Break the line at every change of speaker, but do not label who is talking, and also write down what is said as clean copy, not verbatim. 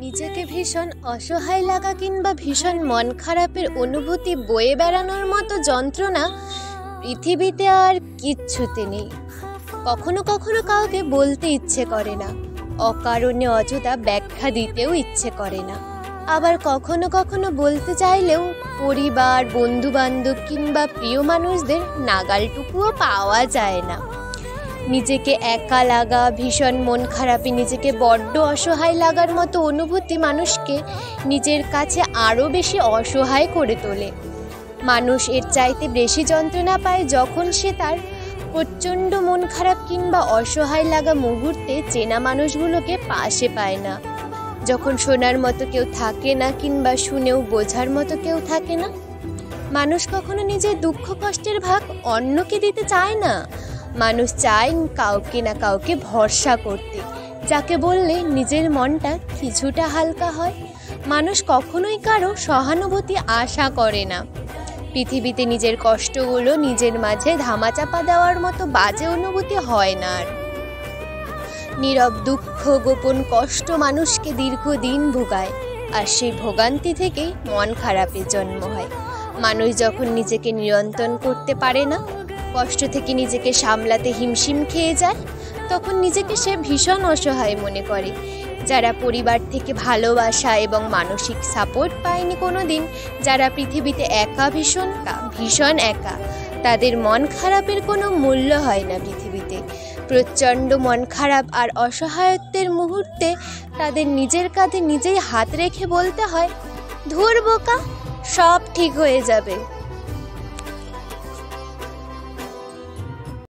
নিজেকে ভীষণ অসহায় লাগা কিংবা ভীষণ মন খারাপের অনুভূতি বয়ে বেড়ানোর মতো যন্ত্রণা পৃথিবীতে আর কিচ্ছুতে নেই। কখনো কখনো কাউকে বলতে ইচ্ছে করে না, অকারণে অযথা ব্যাখ্যা দিতেও ইচ্ছে করে না। আবার কখনো কখনো বলতে চাইলেও পরিবার, বন্ধু বান্ধব কিংবা প্রিয় মানুষদের নাগালটুকুও পাওয়া যায় না। নিজেকে একা লাগা, ভীষণ মন খারাপে নিজেকে বড্ড অসহায় লাগার মতো অনুভূতি মানুষকে নিজের কাছে আরও বেশি অসহায় করে তোলে। মানুষ এর চাইতে বেশি যন্ত্রণা পায় যখন সে তার প্রচণ্ড মন খারাপ কিংবা অসহায় লাগা মুহূর্তে চেনা মানুষগুলোকে পাশে পায় না, যখন শোনার মতো কেউ থাকে না কিংবা শুনেও বোঝার মতো কেউ থাকে না। মানুষ কখনো নিজের দুঃখ কষ্টের ভাগ অন্যকে দিতে চায় না। মানুষ চায় কাউকে না কাউকে ভরসা করতে, যাকে বললে নিজের মনটা কিছুটা হালকা হয়। মানুষ কখনোই কারো সহানুভূতি আশা করে না। পৃথিবীতে নিজের কষ্টগুলো নিজের মাঝে ধামাচাপা দেওয়ার মতো বাজে অনুভূতি হয় না আর। নীরব দুঃখ, গোপন কষ্ট মানুষকে দীর্ঘদিন ভোগায়, আর সেই ভোগান্তি থেকেই মন খারাপের জন্ম হয়। মানুষ যখন নিজেকে নিয়ন্ত্রণ করতে পারে না, কষ্ট থেকে নিজেকে সামলাতে হিমশিম খেয়ে যায়, তখন নিজেকে সে ভীষণ অসহায় মনে করে। যারা পরিবার থেকে ভালোবাসা এবং মানসিক সাপোর্ট পায়নি কোনো দিন, যারা পৃথিবীতে একা, ভীষণ একা, তাদের মন খারাপের কোনো মূল্য হয় না পৃথিবীতে। প্রচণ্ড মন খারাপ আর অসহায়ত্বের মুহূর্তে তাদের নিজের কাঁধে নিজেই হাত রেখে বলতে হয়, ধুর বোকা, সব ঠিক হয়ে যাবে।